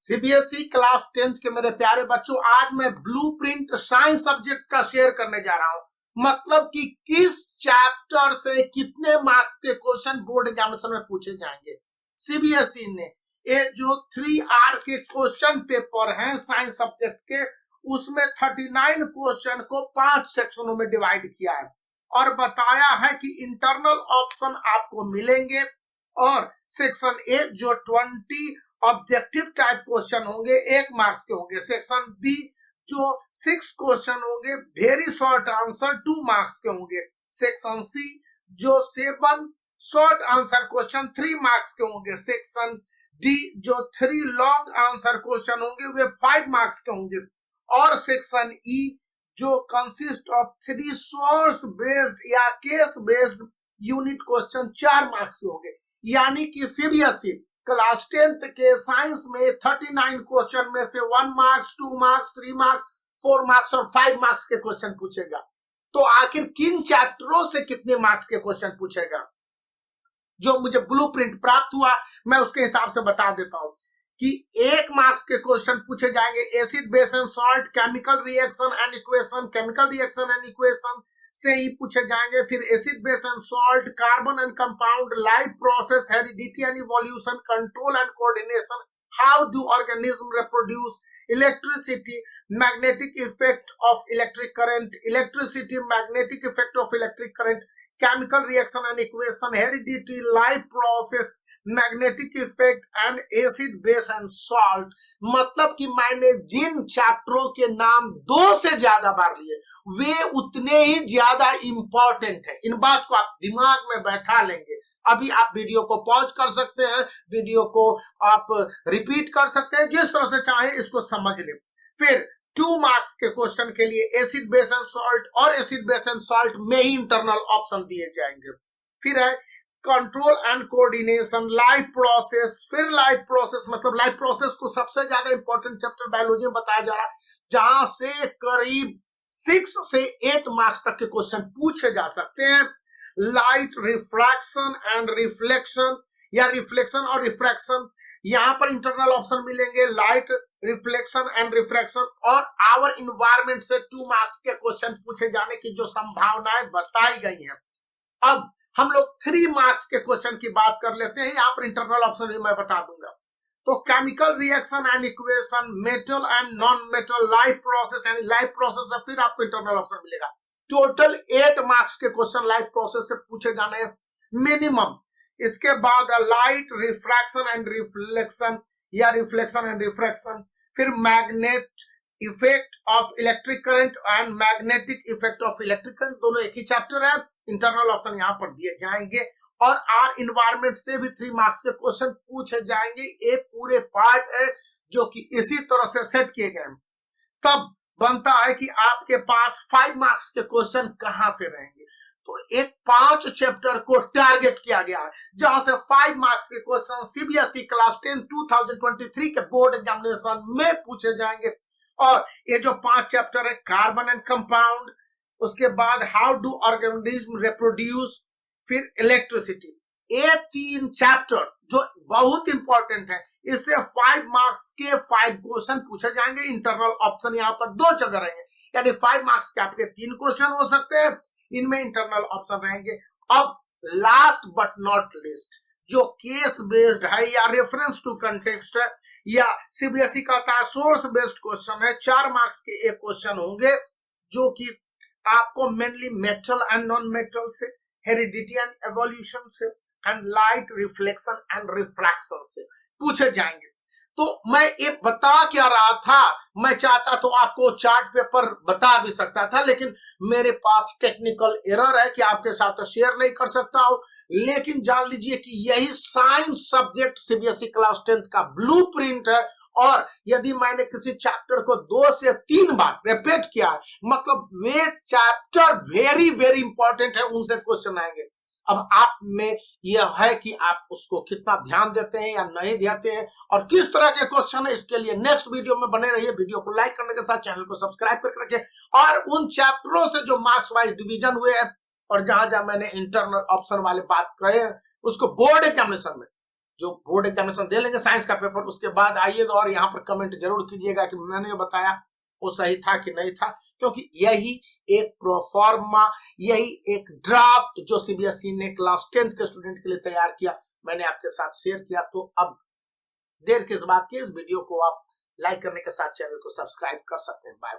CBSE class 10th के मेरे प्यारे बच्चों, आज मैं ब्लूप्रिंट साइंस सब्जेक्ट का शेयर करने जा रहा हूं। मतलब कि किस चैप्टर से कितने मार्क्स के क्वेश्चन बोर्ड एग्जामिनेशन में पूछे जाएंगे। सीबीएसई ने ये जो 3R के क्वेश्चन पेपर हैं साइंस सब्जेक्ट के, उसमें 39 क्वेश्चन को 5 सेक्शनों में डिवाइड किया है और बताया है कि इंटरनल ऑप्शन आपको मिलेंगे और सेक्शन ए जो 20 ऑब्जेक्टिव टाइप क्वेश्चन होंगे 1 मार्क्स के होंगे, सेक्शन बी जो 6 क्वेश्चन होंगे वेरी शॉर्ट आंसर 2 मार्क्स के होंगे, सेक्शन सी जो 7 शॉर्ट आंसर क्वेश्चन 3 मार्क्स के होंगे, सेक्शन डी जो 3 लॉन्ग आंसर क्वेश्चन होंगे वे 5 मार्क्स के होंगे और सेक्शन ई जो कंसिस्ट ऑफ 3 सोर्स बेस्ड या case based unit question 4 marks के होंगे। यानी कि सीबीएसई क्लास 10th के साइंस में 39 क्वेश्चन में से 1 मार्क्स, 2 मार्क्स, 3 मार्क्स, 4 मार्क्स और 5 मार्क्स के क्वेश्चन पूछेगा। तो आखिर किन चैप्टरों से कितने मार्क्स के क्वेश्चन पूछेगा, जो मुझे ब्लूप्रिंट प्राप्त हुआ मैं उसके हिसाब से बता देता हूं कि 1 मार्क्स के क्वेश्चन पूछे जाएंगे acid base and salt, chemical reaction and equation से ही पूछे जाएंगे। फिर acid base and salt, carbon and compound, life process, heredity and evolution, control and coordination, how do organism reproduce, electricity, magnetic effect of electric current, chemical reaction and equation, heredity, life process, magnetic effect and acid base and salt. मतलब कि मैंने जिन चैप्टरों के नाम 2 से ज्यादा बार लिए वे उतने ही ज्यादा इंपॉर्टेंट है। इन बात को आप दिमाग में बैठा लेंगे। अभी आप वीडियो को पॉज कर सकते हैं, वीडियो को आप रिपीट कर सकते हैं, जिस तरह से चाहे इसको समझ लें। फिर 2 मार्क्स के क्वेश्चन के लिए एसिड बेस एंड सॉल्ट और एसिड बेस एंड सॉल्ट में ही इंटरनल ऑप्शन दिए जाएंगे। फिर है control and coordination, life process. फिर लाइफ प्रोसेस मतलब लाइफ प्रोसेस को सबसे ज्यादा इंपॉर्टेंट चैप्टर बायोलॉजी में बताया जा रहा है, जहां से करीब 6 से 8 मार्क्स तक के क्वेश्चन पूछे जा सकते हैं। लाइट रिफ्रैक्शन एंड रिफ्लेक्शन या रिफ्लेक्शन और रिफ्रैक्शन, यहां पर इंटरनल ऑप्शन मिलेंगे। लाइट रिफ्लेक्शन एंड रिफ्रैक्शन और आवर इन्वायरमेंट से 2 मार्क्स के क्वेश्चन पूछे जाने की जो संभावनाएं बताई गई हैं। अब हम लोग 3 मार्क्स के क्वेश्चन की बात कर लेते हैं। यहाँ पर इंटरनल ऑप्शन भी मैं बता दूंगा। तो chemical reaction and equation, metal and non metal, life process and life process से फिर आपको इंटरनल ऑप्शन मिलेगा। टोटल 8 मार्क्स के क्वेश्चन लाइफ प्रोसेस से पूछे जाने मिनिमम। इसके बाद लाइट रिफ्रैक्शन एंड रिफ्लेक्शन या रिफ्लेक्शन एंड रिफ्रैक्शन, फिर magnet effect of electric current and magnetic effect of electric current, दोनों एक ही चैप्टर है। इंटरनल ऑप्शन यहाँ पर दिए जाएंगे और आर इन्वायरमेंट से भी 3 मार्क्स के क्वेश्चन पूछे जाएंगे। एक पूरे पार्ट है जो कि इसी तरह से सेट किए गए। तब बनता है कि आपके पास 5 मार्क्स के क्वेश्चन कहां से रहेंगे। तो एक 5 चैप्टर को टारगेट किया गया है, जहां से 5 मार्क्स के क्वेश्चन सीबीएसई क्लास 10 2023 के बोर्ड एग्जामिनेशन में पूछे जाएंगे। और ये जो 5 चैप्टर है, कार्बन एंड कंपाउंड, उसके बाद हाउ डू ऑर्गेनिज्म रिप्रोड्यूस, फिर इलेक्ट्रिसिटी, ये 3 चैप्टर जो बहुत इंपॉर्टेंट है, इससे 5 मार्क्स के 5 क्वेश्चन पूछे जाएंगे। इंटरनल ऑप्शन यहाँ पर 2 जगह रहेंगे, यानी 5 मार्क्स के आपके 3 क्वेश्चन हो सकते हैं, इनमें इंटरनल ऑप्शन रहेंगे। अब लास्ट बट नॉट लिस्ट जो केस बेस्ड है या रेफरेंस टू कंटेक्स्ट है या सीबीएसई कहता है सोर्स बेस्ड क्वेश्चन है, 4 मार्क्स के एक क्वेश्चन होंगे जो कि आपको mainly metal and non metal से, हेरिडिटी एंड एवोल्यूशन से and light reflection and refraction से पूछे जाएंगे। तो मैं ये बता क्या रहा था, मैं चाहता तो आपको चार्ट पेपर बता भी सकता था, लेकिन मेरे पास टेक्निकल एरर है कि आपके साथ तो शेयर नहीं कर सकता हूं। लेकिन जान लीजिए कि यही science subject CBSE class 10th का ब्लूप्रिंट है और यदि मैंने किसी चैप्टर को 2 से 3 बार रिपीट किया है, मतलब वे चैप्टर वेरी वेरी इंपॉर्टेंट है, उनसे क्वेश्चन आएंगे। अब आप में यह है कि आप उसको कितना ध्यान देते हैं या नहीं देते हैं और किस तरह के क्वेश्चन है, इसके लिए नेक्स्ट वीडियो में बने रहिए। वीडियो को लाइक करने के साथ चैनल को सब्सक्राइब करके रखिए और उन चैप्टरों से जो मार्क्स वाइज डिवीजन हुए हैं और जहां जहां मैंने इंटरनल ऑप्शन वाले बात कहे उसको बोर्ड एग्जामिनेशन में जो बोर्ड एग्जामिनेशन दे लेंगे साइंस का पेपर, उसके बाद आइएगा और यहाँ पर कमेंट जरूर कीजिएगा कि मैंने जो बताया वो सही था कि नहीं था, क्योंकि यही एक प्रोफार्मा, यही एक ड्राफ्ट जो सीबीएसई ने क्लास 10th के स्टूडेंट के लिए तैयार किया, मैंने आपके साथ शेयर किया। तो अब देर किस बात की, इस वीडियो को आप लाइक करने के साथ चैनल को सब्सक्राइब कर सकते हैं। बाय।